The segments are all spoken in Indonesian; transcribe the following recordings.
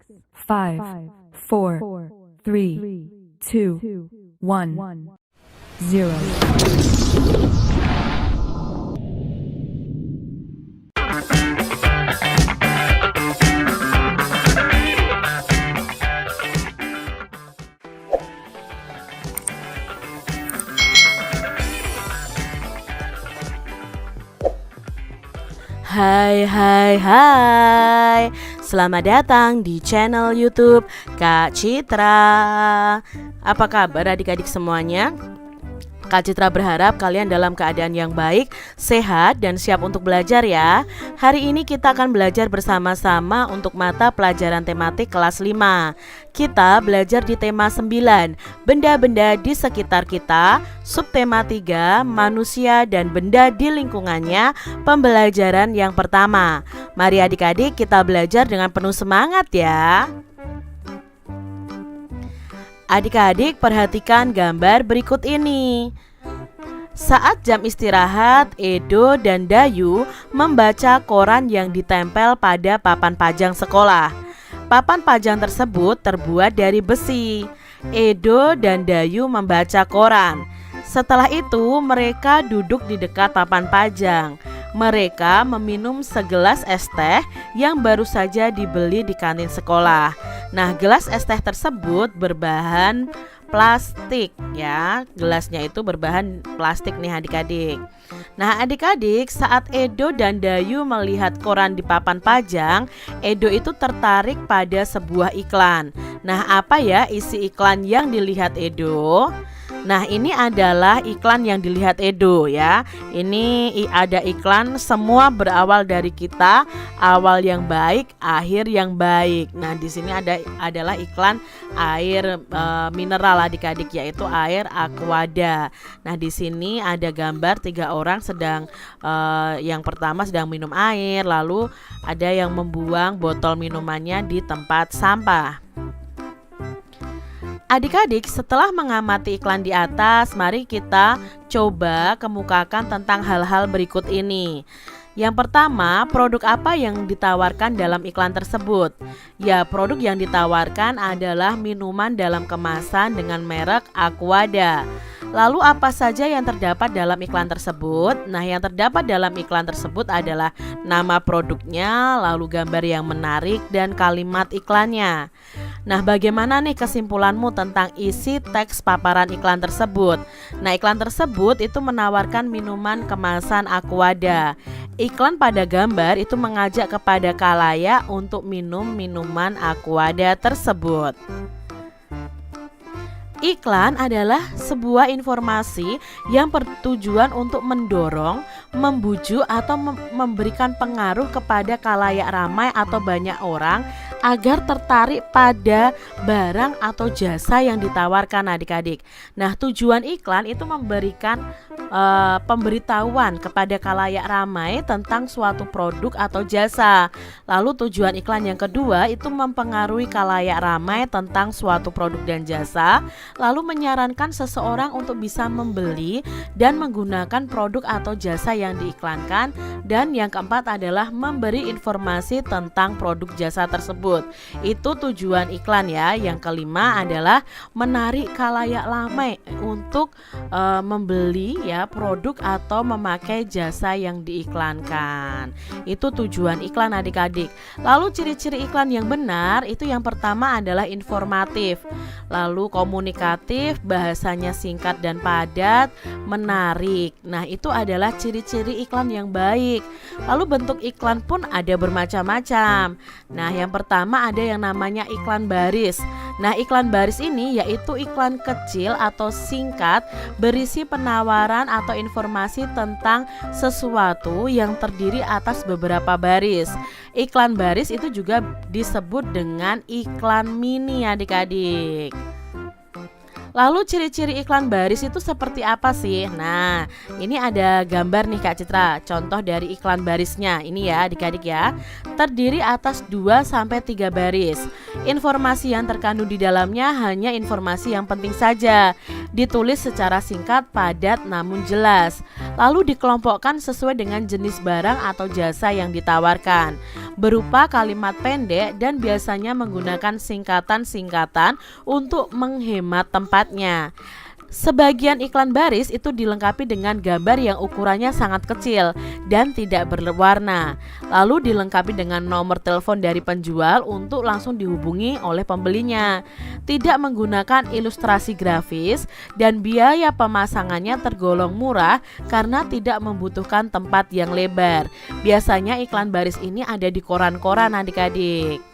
5, 4, 3, 2, 1, 0. Hai, selamat datang di channel YouTube Kak Citra. Apa kabar adik-adik semuanya? Kak Citra berharap kalian dalam keadaan yang baik, sehat, dan siap untuk belajar ya. Hari ini kita akan belajar bersama-sama untuk mata pelajaran tematik kelas 5. Kita belajar di tema 9, benda-benda di sekitar kita, subtema 3, manusia dan benda di lingkungannya, pembelajaran yang pertama. Mari adik-adik kita belajar dengan penuh semangat ya. Adik-adik perhatikan gambar berikut ini. Saat jam istirahat, Edo dan Dayu membaca koran yang ditempel pada papan pajang sekolah. Papan pajang tersebut terbuat dari besi. Edo dan Dayu membaca koran. Setelah itu mereka duduk di dekat papan pajang. Mereka meminum segelas es teh yang baru saja dibeli di kantin sekolah. Nah, gelas es teh tersebut berbahan plastik ya. Gelasnya itu berbahan plastik nih adik-adik. Nah adik-adik, saat Edo dan Dayu melihat koran di papan pajang, Edo itu tertarik pada sebuah iklan. Nah, apa ya isi iklan yang dilihat Edo? Nah, ini adalah iklan yang dilihat Edo ya. Ini ada iklan semua berawal dari kita, awal yang baik, akhir yang baik. Nah, di sini adalah iklan air mineral adik-adik, yaitu air Aquada. Nah, di sini ada gambar 3 orang sedang yang pertama sedang minum air, lalu ada yang membuang botol minumannya di tempat sampah. Adik-adik, setelah mengamati iklan di atas, mari kita coba kemukakan tentang hal-hal berikut ini. Yang pertama, produk apa yang ditawarkan dalam iklan tersebut? Ya, produk yang ditawarkan adalah minuman dalam kemasan dengan merek Aquada. Lalu apa saja yang terdapat dalam iklan tersebut? Nah, yang terdapat dalam iklan tersebut adalah nama produknya, lalu gambar yang menarik, dan kalimat iklannya. Nah, bagaimana nih kesimpulanmu tentang isi teks paparan iklan tersebut? Nah, iklan tersebut itu menawarkan minuman kemasan Aquada. Iklan pada gambar itu mengajak kepada khalayak untuk minum minuman Aquada tersebut. Iklan adalah sebuah informasi yang bertujuan untuk mendorong, membujuk atau memberikan pengaruh kepada khalayak ramai atau banyak orang agar tertarik pada barang atau jasa yang ditawarkan adik-adik. Nah, tujuan iklan itu memberikan pemberitahuan kepada khalayak ramai tentang suatu produk atau jasa. Lalu tujuan iklan yang kedua itu mempengaruhi khalayak ramai tentang suatu produk dan jasa, lalu menyarankan seseorang untuk bisa membeli dan menggunakan produk atau jasa yang diiklankan. Dan yang keempat adalah memberi informasi tentang produk jasa tersebut. Itu tujuan iklan ya. Yang kelima adalah menarik khalayak ramai untuk membeli ya produk atau memakai jasa yang diiklankan. Itu tujuan iklan adik-adik. Lalu ciri-ciri iklan yang benar itu yang pertama adalah informatif, lalu komunikatif, bahasanya singkat dan padat, menarik. Nah, itu adalah ciri-ciri iklan yang baik. Lalu bentuk iklan pun ada bermacam-macam. Nah, yang pertama ada yang namanya iklan baris. Nah, iklan baris ini yaitu iklan kecil atau singkat berisi penawaran atau informasi tentang sesuatu yang terdiri atas beberapa baris. Iklan baris itu juga disebut dengan iklan mini adik-adik. Lalu ciri-ciri iklan baris itu seperti apa sih? Nah, ini ada gambar nih Kak Citra, contoh dari iklan barisnya. Ini ya adik-adik ya, terdiri atas 2-3 baris. Informasi yang terkandung di dalamnya hanya informasi yang penting saja. ditulis secara singkat, padat, namun jelas. Lalu dikelompokkan sesuai dengan jenis barang atau jasa yang ditawarkan, berupa kalimat pendek dan biasanya menggunakan singkatan-singkatan untuk menghemat tempatnya. Sebagian iklan baris itu dilengkapi dengan gambar yang ukurannya sangat kecil dan tidak berwarna. Lalu dilengkapi dengan nomor telepon dari penjual untuk langsung dihubungi oleh pembelinya. Tidak menggunakan ilustrasi grafis dan biaya pemasangannya tergolong murah karena tidak membutuhkan tempat yang lebar. Biasanya iklan baris ini ada di koran-koran adik-adik.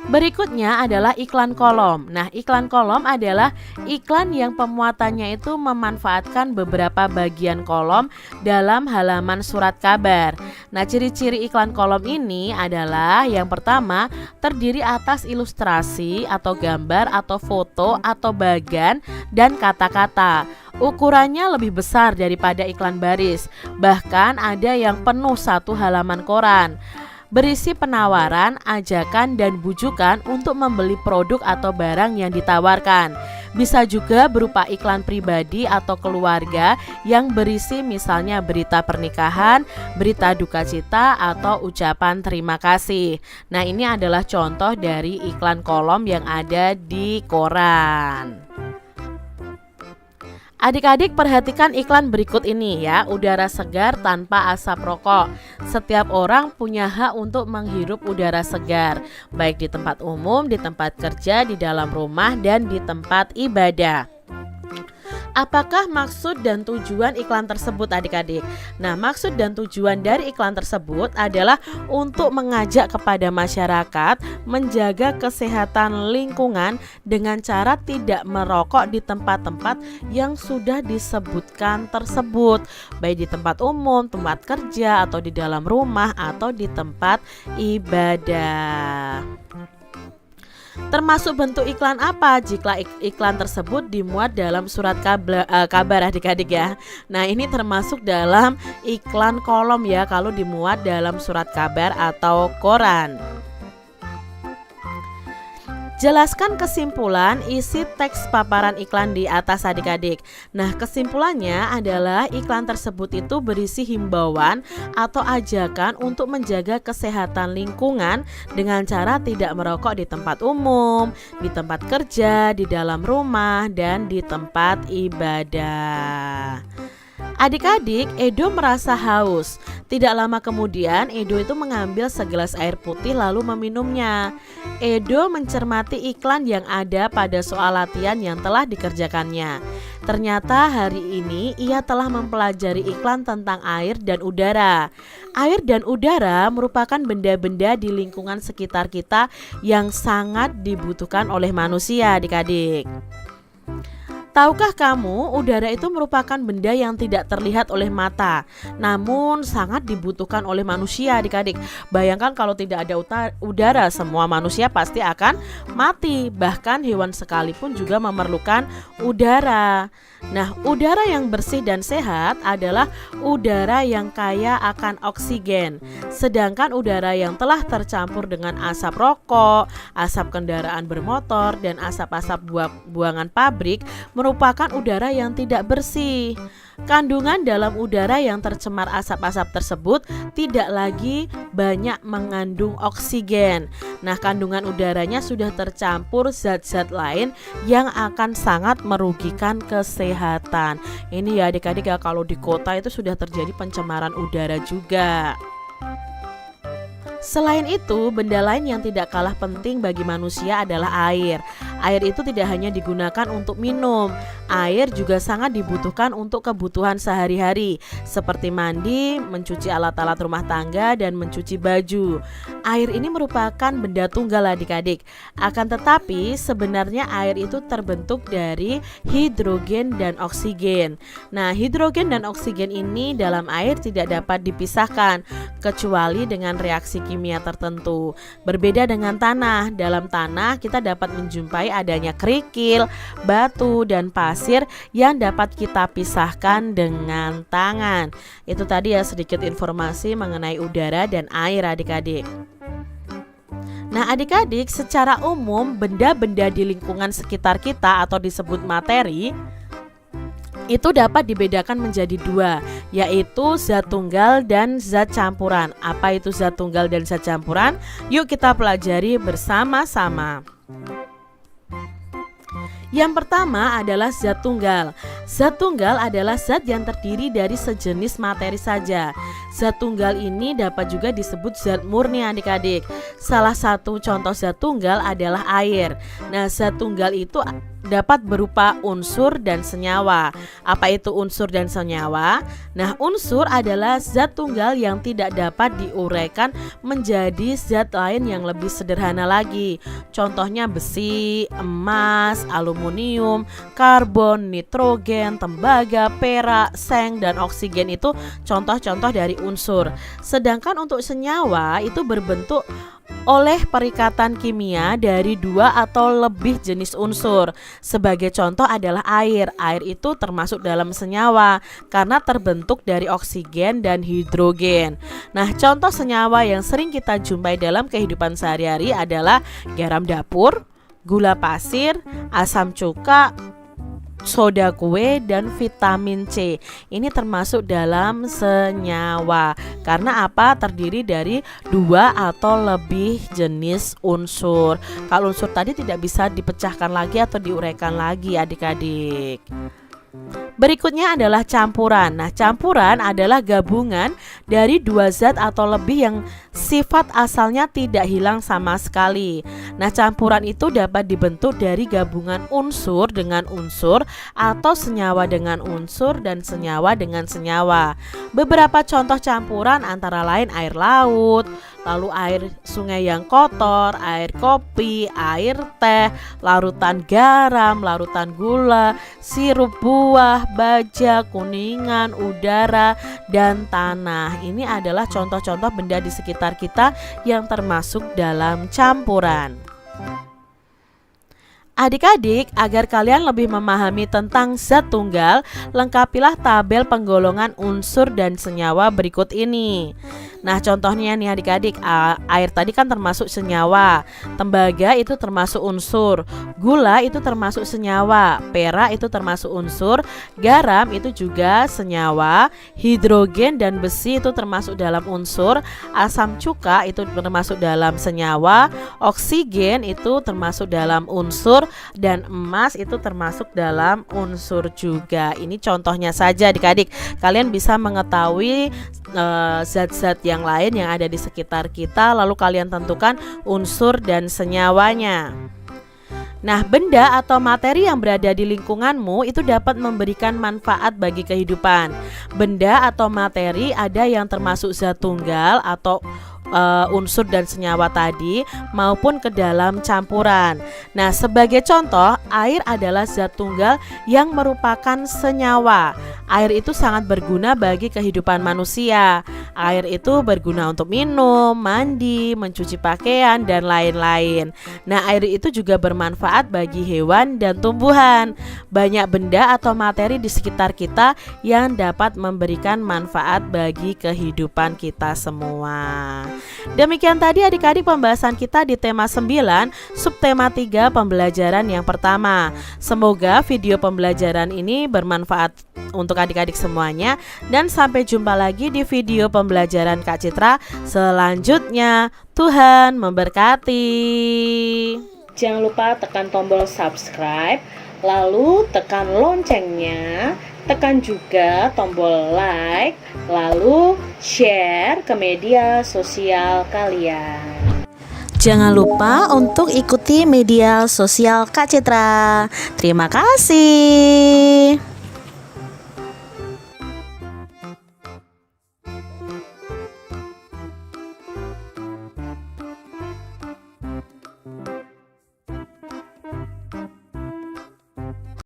Berikutnya adalah iklan kolom. Nah, iklan kolom adalah iklan yang pemuatannya itu memanfaatkan beberapa bagian kolom dalam halaman surat kabar. Nah, ciri-ciri iklan kolom ini adalah yang pertama, terdiri atas ilustrasi atau gambar atau foto atau bagan dan kata-kata. Ukurannya lebih besar daripada iklan baris. Bahkan ada yang penuh satu halaman koran. Berisi penawaran, ajakan, dan bujukan untuk membeli produk atau barang yang ditawarkan. Bisa juga berupa iklan pribadi atau keluarga yang berisi misalnya berita pernikahan, berita duka cita, atau ucapan terima kasih. Nah, ini adalah contoh dari iklan kolom yang ada di koran. Adik-adik perhatikan iklan berikut ini ya, udara segar tanpa asap rokok. Setiap orang punya hak untuk menghirup udara segar, baik di tempat umum, di tempat kerja, di dalam rumah, dan di tempat ibadah. Apakah maksud dan tujuan iklan tersebut adik-adik? Nah, maksud dan tujuan dari iklan tersebut adalah untuk mengajak kepada masyarakat menjaga kesehatan lingkungan dengan cara tidak merokok di tempat-tempat yang sudah disebutkan tersebut, baik di tempat umum, tempat kerja, atau di dalam rumah, atau di tempat ibadah. Termasuk bentuk iklan apa jika iklan tersebut dimuat dalam surat kabar adik-adik ya. Nah, ini termasuk dalam iklan kolom ya kalau dimuat dalam surat kabar atau koran. Jelaskan kesimpulan isi teks paparan iklan di atas adik-adik. Nah, kesimpulannya adalah iklan tersebut itu berisi himbauan atau ajakan untuk menjaga kesehatan lingkungan dengan cara tidak merokok di tempat umum, di tempat kerja, di dalam rumah, dan di tempat ibadah. Adik-adik, Edo merasa haus. Tidak lama kemudian, Edo itu mengambil segelas air putih lalu meminumnya. Edo mencermati iklan yang ada pada soal latihan yang telah dikerjakannya. Ternyata hari ini ia telah mempelajari iklan tentang air dan udara. Air dan udara merupakan benda-benda di lingkungan sekitar kita yang sangat dibutuhkan oleh manusia, adik-adik. Tahukah kamu, udara itu merupakan benda yang tidak terlihat oleh mata, namun sangat dibutuhkan oleh manusia, adik-adik. Bayangkan kalau tidak ada udara, semua manusia pasti akan mati. Bahkan hewan sekalipun juga memerlukan udara. Nah, udara yang bersih dan sehat adalah udara yang kaya akan oksigen. Sedangkan udara yang telah tercampur dengan asap rokok, asap kendaraan bermotor, dan asap-asap buangan pabrik merupakan udara yang tidak bersih. Kandungan dalam udara yang tercemar asap-asap tersebut tidak lagi banyak mengandung oksigen. Nah, kandungan udaranya sudah tercampur zat-zat lain yang akan sangat merugikan kesehatan. Ini ya adik-adik ya, kalau di kota itu sudah terjadi pencemaran udara juga. Selain itu, benda lain yang tidak kalah penting bagi manusia adalah air. Air itu tidak hanya digunakan untuk minum. Air juga sangat dibutuhkan untuk kebutuhan sehari-hari, seperti mandi, mencuci alat-alat rumah tangga, dan mencuci baju. Air ini merupakan benda tunggal adik-adik. Akan tetapi, sebenarnya air itu terbentuk dari hidrogen dan oksigen. Nah, hidrogen dan oksigen ini dalam air tidak dapat dipisahkan, kecuali dengan reaksi kimia tertentu. Berbeda dengan tanah, dalam tanah kita dapat menjumpai adanya kerikil, batu, dan pasir yang dapat kita pisahkan dengan tangan. Itu tadi ya sedikit informasi mengenai udara dan air adik-adik. Nah, adik-adik, secara umum benda-benda di lingkungan sekitar kita atau disebut materi itu dapat dibedakan menjadi dua, yaitu zat tunggal dan zat campuran. Apa itu zat tunggal dan zat campuran? Yuk kita pelajari bersama-sama. Yang pertama adalah zat tunggal. Zat tunggal adalah zat yang terdiri dari sejenis materi saja. Zat tunggal ini dapat juga disebut zat murni adik-adik. Salah satu contoh zat tunggal adalah air. Nah, zat tunggal itu dapat berupa unsur dan senyawa. Apa itu unsur dan senyawa? Nah, unsur adalah zat tunggal yang tidak dapat diuraikan menjadi zat lain yang lebih sederhana lagi. Contohnya besi, emas, aluminium, karbon, nitrogen, tembaga, perak, seng, dan oksigen itu contoh-contoh dari unsur. Sedangkan untuk senyawa itu berbentuk oleh perikatan kimia dari dua atau lebih jenis unsur. Sebagai contoh adalah air. Air itu termasuk dalam senyawa karena terbentuk dari oksigen dan hidrogen. Nah, contoh senyawa yang sering kita jumpai dalam kehidupan sehari-hari adalah garam dapur, gula pasir, asam cuka, soda kue, dan vitamin C. Ini termasuk dalam senyawa. Karena apa? Terdiri dari dua atau lebih jenis unsur. Kalau unsur tadi tidak bisa dipecahkan lagi atau diuraikan lagi adik-adik. Berikutnya adalah campuran. Nah, campuran adalah gabungan dari dua zat atau lebih yang sifat asalnya tidak hilang sama sekali. Nah, campuran itu dapat dibentuk dari gabungan unsur dengan unsur atau senyawa dengan unsur dan senyawa dengan senyawa. Beberapa contoh campuran antara lain air laut, lalu air sungai yang kotor, air kopi, air teh, larutan garam, larutan gula, sirup buah, baja, kuningan, udara, dan tanah. Ini adalah contoh-contoh benda di sekitar kita yang termasuk dalam campuran. Adik-adik, agar kalian lebih memahami tentang zat tunggal, lengkapilah tabel penggolongan unsur dan senyawa berikut ini. Nah, contohnya nih adik-adik, air tadi kan termasuk senyawa, tembaga itu termasuk unsur, gula itu termasuk senyawa, perak itu termasuk unsur, garam itu juga senyawa, hidrogen dan besi itu termasuk dalam unsur, asam cuka itu termasuk dalam senyawa, oksigen itu termasuk dalam unsur, dan emas itu termasuk dalam unsur juga. Ini contohnya saja adik-adik. Kalian bisa mengetahui zat-zat yang lain yang ada di sekitar kita, lalu kalian tentukan unsur dan senyawanya. Nah, benda atau materi yang berada di lingkunganmu itu dapat memberikan manfaat bagi kehidupan. Benda atau materi ada yang termasuk zat tunggal atau unsur dan senyawa tadi maupun ke dalam campuran. Nah, sebagai contoh, air adalah zat tunggal yang merupakan senyawa. Air itu sangat berguna bagi kehidupan manusia. Air itu berguna untuk minum, mandi, mencuci pakaian, dan lain-lain. Nah, air itu juga bermanfaat bagi hewan dan tumbuhan. Banyak benda atau materi di sekitar kita yang dapat memberikan manfaat bagi kehidupan kita semua. Demikian tadi adik-adik pembahasan kita di tema 9, subtema 3 pembelajaran yang pertama. Semoga video pembelajaran ini bermanfaat untuk adik-adik semuanya, dan sampai jumpa lagi di video pembelajaran Kak Citra selanjutnya. Tuhan memberkati. Jangan lupa tekan tombol subscribe, lalu tekan loncengnya, tekan juga tombol like, lalu share ke media sosial kalian. Jangan lupa untuk ikuti media sosial Kak Citra. Terima kasih.